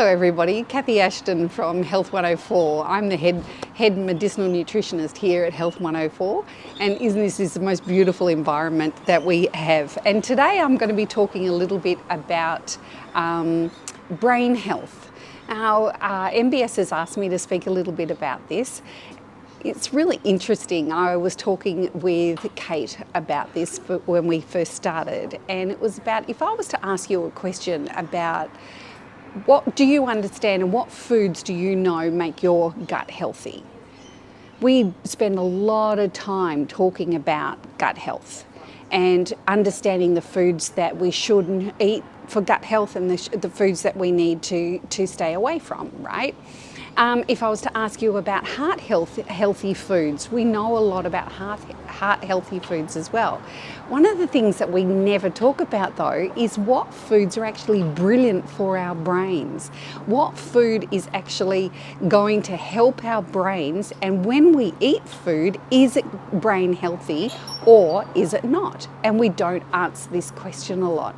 Hello everybody, Kathy Ashton from Health 104. I'm the head medicinal nutritionist here at Health 104, and this is the most beautiful environment that we have. And today I'm going to be talking a little bit about brain health. Now, MBS has asked me to speak a little bit about this. It's really interesting. I was talking with Kate about this when we first started, and it was about, if I was to ask you a question about what do you understand and what foods do you know make your gut healthy? We spend a lot of time talking about gut health and understanding the foods that we shouldn't eat for gut health and the foods that we need to stay away from, right? If I was to ask you about healthy foods, we know a lot about heart healthy foods as well. One of the things that we never talk about though is what foods are actually brilliant for our brains. What food is actually going to help our brains, and when we eat food, is it brain healthy or is it not? And we don't answer this question a lot.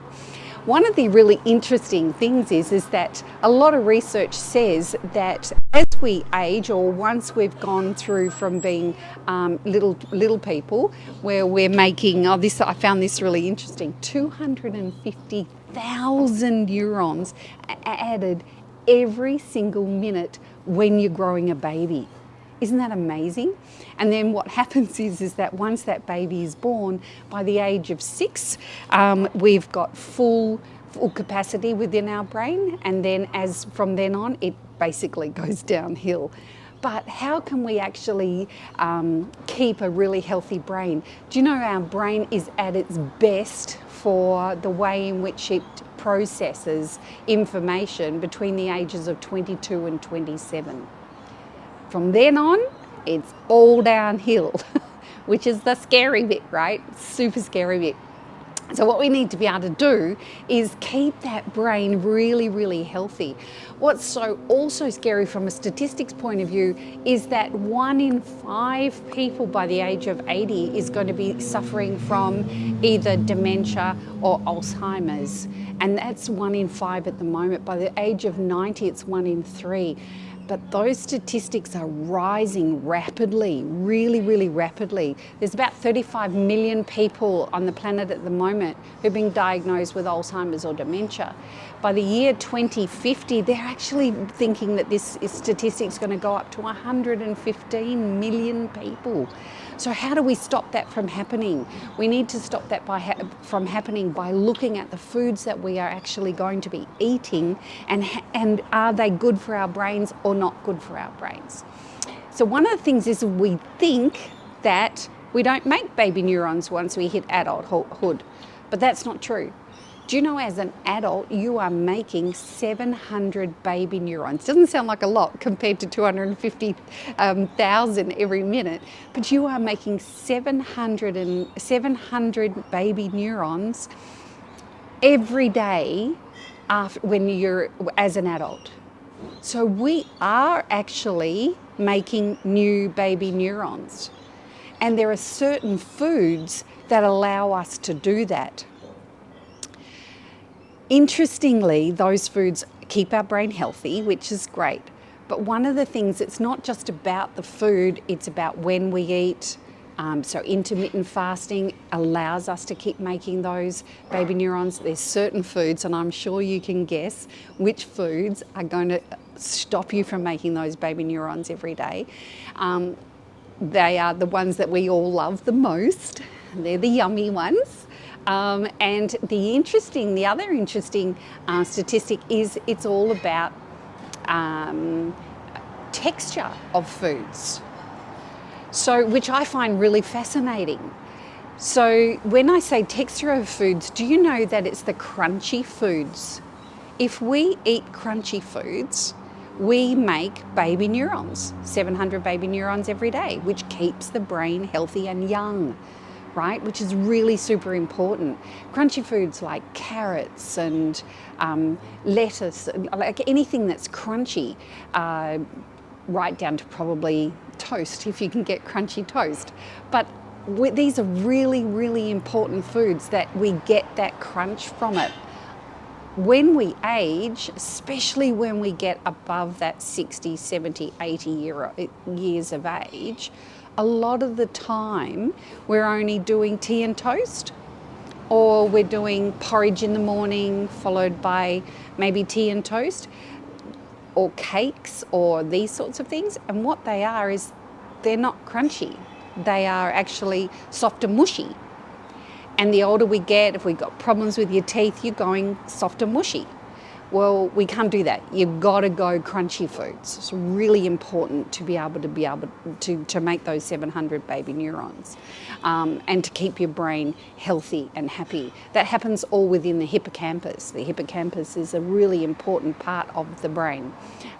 One of the really interesting things is that a lot of research says that as we age, or once we've gone through from being little people, where we're making, I found this really interesting, 250,000 neurons added every single minute when you're growing a baby. Isn't that amazing? And then what happens is that once that baby is born, by the age of 6, we've got full capacity within our brain, and then from then on, it basically goes downhill. But how can we actually keep a really healthy brain? Do you know our brain is at its best for the way in which it processes information between the ages of 22 and 27. From then on, it's all downhill, which is the scary bit, right? Super scary bit. So what we need to be able to do is keep that brain really, really healthy. What's also scary from a statistics point of view is that 1 in 5 people by the age of 80 is going to be suffering from either dementia or Alzheimer's. And that's 1 in 5 at the moment. By the age of 90, it's 1 in 3. But those statistics are rising rapidly, really, really rapidly. There's about 35 million people on the planet at the moment who've been diagnosed with Alzheimer's or dementia. By the year 2050, they're actually thinking that this statistic's going to go up to 115 million people. So how do we stop that from happening? We need to stop that from happening by looking at the foods that we are actually going to be eating, and are they good for our brains or not good for our brains? So one of the things is we think that we don't make baby neurons once we hit adulthood, but that's not true. Do you know, as an adult, you are making 700 baby neurons? Doesn't sound like a lot compared to 250,000 every minute, but you are making 700 baby neurons every day when you're as an adult. So we are actually making new baby neurons, and there are certain foods that allow us to do that. Interestingly, those foods keep our brain healthy, which is great. But one of the things, it's not just about the food, it's about when we eat. So intermittent fasting allows us to keep making those baby neurons. There's certain foods, and I'm sure you can guess which foods are going to stop you from making those baby neurons every day. They are the ones that we all love the most. They're the yummy ones. And the other interesting statistic is it's all about texture of foods. So, which I find really fascinating. So when I say texture of foods, do you know that it's the crunchy foods? If we eat crunchy foods, we make baby neurons, 700 baby neurons every day, which keeps the brain healthy and young, right? Which is really super important. Crunchy foods like carrots and lettuce, like anything that's crunchy, right down to probably toast, if you can get crunchy toast. But these are really, really important foods that we get that crunch from it. when we age, especially when we get above that 60, 70, 80 years of age, a lot of the time we're only doing tea and toast, or we're doing porridge in the morning followed by maybe tea and toast, or cakes, or these sorts of things. And what they are is they're not crunchy. They are actually soft and mushy. And the older we get, if we've got problems with your teeth, you're going soft and mushy. Well, we can't do that. You've got to go crunchy foods. It's really important to be able to make those 700 baby neurons, and to keep your brain healthy and happy. That happens all within the hippocampus. The hippocampus is a really important part of the brain,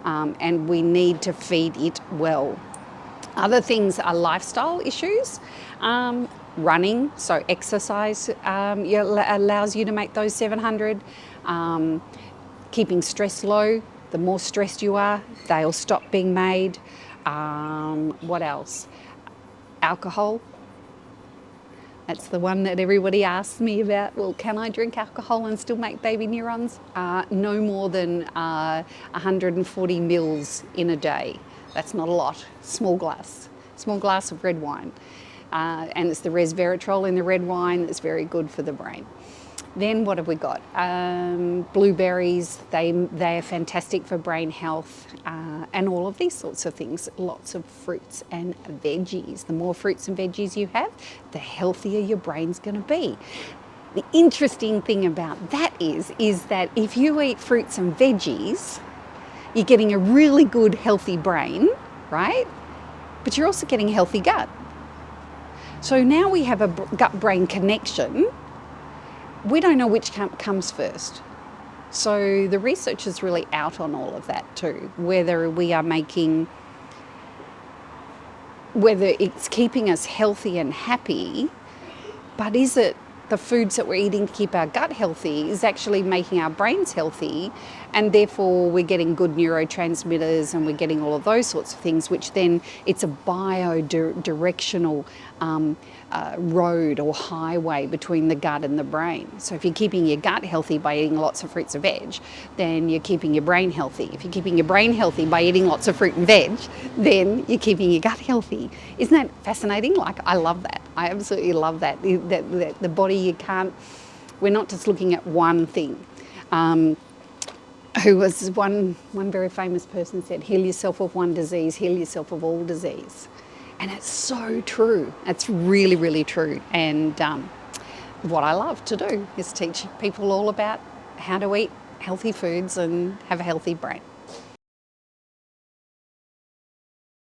and we need to feed it well. Other things are lifestyle issues. Running, so exercise allows you to make those 700. Keeping stress low, the more stressed you are, they'll stop being made. What else? Alcohol. That's the one that everybody asks me about. Well, can I drink alcohol and still make baby neurons? No more than 140 mils in a day. That's not a lot. Small glass of red wine. And it's the resveratrol in the red wine that's very good for the brain. Then what have we got? Blueberries, they are fantastic for brain health, and all of these sorts of things. Lots of fruits and veggies. The more fruits and veggies you have, the healthier your brain's going to be. The interesting thing about that is that if you eat fruits and veggies, you're getting a really good healthy brain, right? But you're also getting a healthy gut. So now we have a gut-brain connection. We don't know which comes first. So the research is really out on all of that too, whether it's keeping us healthy and happy, but is it the foods that we're eating to keep our gut healthy is actually making our brains healthy, and therefore we're getting good neurotransmitters and we're getting all of those sorts of things, which then it's a bi-directional road or highway between the gut and the brain. So if you're keeping your gut healthy by eating lots of fruits and veg, then you're keeping your brain healthy. If you're keeping your brain healthy by eating lots of fruit and veg, then you're keeping your gut healthy. Isn't that fascinating? Like, I love that. I absolutely love that. That the body, we're not just looking at one thing. Who was one very famous person said, heal yourself of one disease, heal yourself of all disease. And it's so true. It's really, really true. And what I love to do is teach people all about how to eat healthy foods and have a healthy brain.